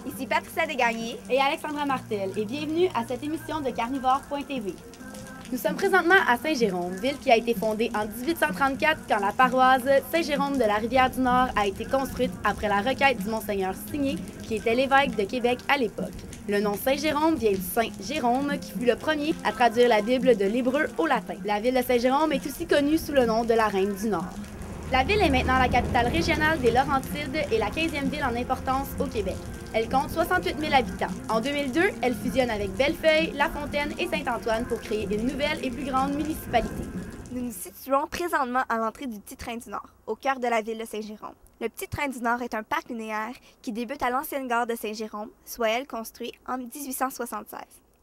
Ici Patricia Desgagnés et Alexandra Martel et bienvenue à cette émission de Carnivore.tv. Nous sommes présentement à Saint-Jérôme, ville qui a été fondée en 1834 quand la paroisse Saint-Jérôme de la Rivière-du-Nord a été construite après la requête du Monseigneur Signé, qui était l'évêque de Québec à l'époque. Le nom Saint-Jérôme vient du Saint Jérôme, qui fut le premier à traduire la Bible de l'hébreu au latin. La ville de Saint-Jérôme est aussi connue sous le nom de la Reine du Nord. La ville est maintenant la capitale régionale des Laurentides et la 15e ville en importance au Québec. Elle compte 68 000 habitants. En 2002, elle fusionne avec Bellefeuille, La Fontaine et Saint-Antoine pour créer une nouvelle et plus grande municipalité. Nous nous situons présentement à l'entrée du Petit Train du Nord, au cœur de la ville de Saint-Jérôme. Le Petit Train du Nord est un parc linéaire qui débute à l'ancienne gare de Saint-Jérôme, soit elle construite en 1876.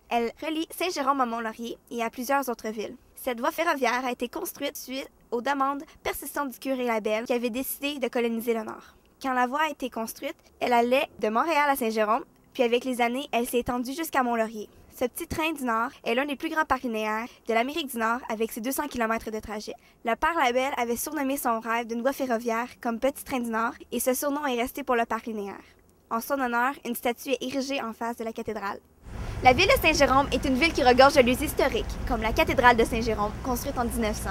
Elle relie Saint-Jérôme à Mont-Laurier et à plusieurs autres villes. Cette voie ferroviaire a été construite suite aux demandes persistantes du curé Labelle qui avait décidé de coloniser le Nord. Quand la voie a été construite, elle allait de Montréal à Saint-Jérôme, puis avec les années, elle s'est étendue jusqu'à Mont-Laurier. Ce Petit Train du Nord est l'un des plus grands parcs linéaires de l'Amérique du Nord avec ses 200 km de trajet. Le père Labelle avait surnommé son rêve d'une voie ferroviaire comme Petit Train du Nord et ce surnom est resté pour le parc linéaire. En son honneur, une statue est érigée en face de la cathédrale. La ville de Saint-Jérôme est une ville qui regorge de lieux historiques, comme la cathédrale de Saint-Jérôme, construite en 1900.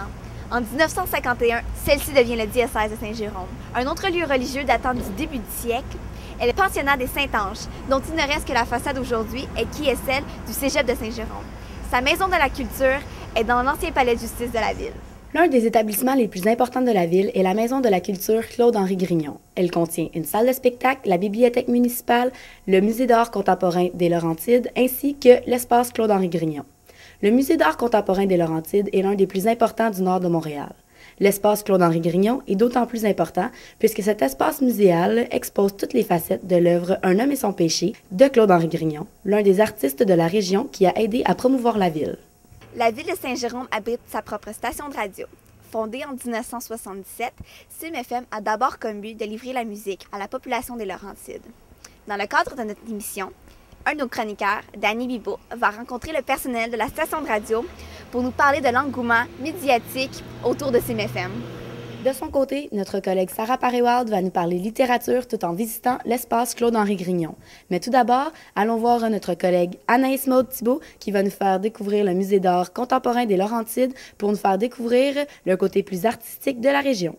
En 1951, celle-ci devient le diocèse de Saint-Jérôme. Un autre lieu religieux datant du début du siècle est le pensionnat des Saint-Anges, dont il ne reste que la façade aujourd'hui et qui est celle du cégep de Saint-Jérôme. Sa maison de la culture est dans l'ancien palais de justice de la ville. L'un des établissements les plus importants de la ville est la Maison de la culture Claude-Henri Grignon. Elle contient une salle de spectacle, la bibliothèque municipale, le musée d'art contemporain des Laurentides ainsi que l'espace Claude-Henri Grignon. Le musée d'art contemporain des Laurentides est l'un des plus importants du nord de Montréal. L'espace Claude-Henri Grignon est d'autant plus important puisque cet espace muséal expose toutes les facettes de l'œuvre Un homme et son péché de Claude-Henri Grignon, l'un des artistes de la région qui a aidé à promouvoir la ville. La ville de Saint-Jérôme abrite sa propre station de radio. Fondée en 1977, CIM-FM a d'abord comme but de livrer la musique à la population des Laurentides. Dans le cadre de notre émission, un de nos chroniqueurs, Danny Bibeau, va rencontrer le personnel de la station de radio pour nous parler de l'engouement médiatique autour de CIM-FM. De son côté, notre collègue Sarah Paré-Ward va nous parler littérature tout en visitant l'espace Claude-Henri Grignon. Mais tout d'abord, allons voir notre collègue Anaïs Maude Thibault qui va nous faire découvrir le musée d'art contemporain des Laurentides pour nous faire découvrir le côté plus artistique de la région.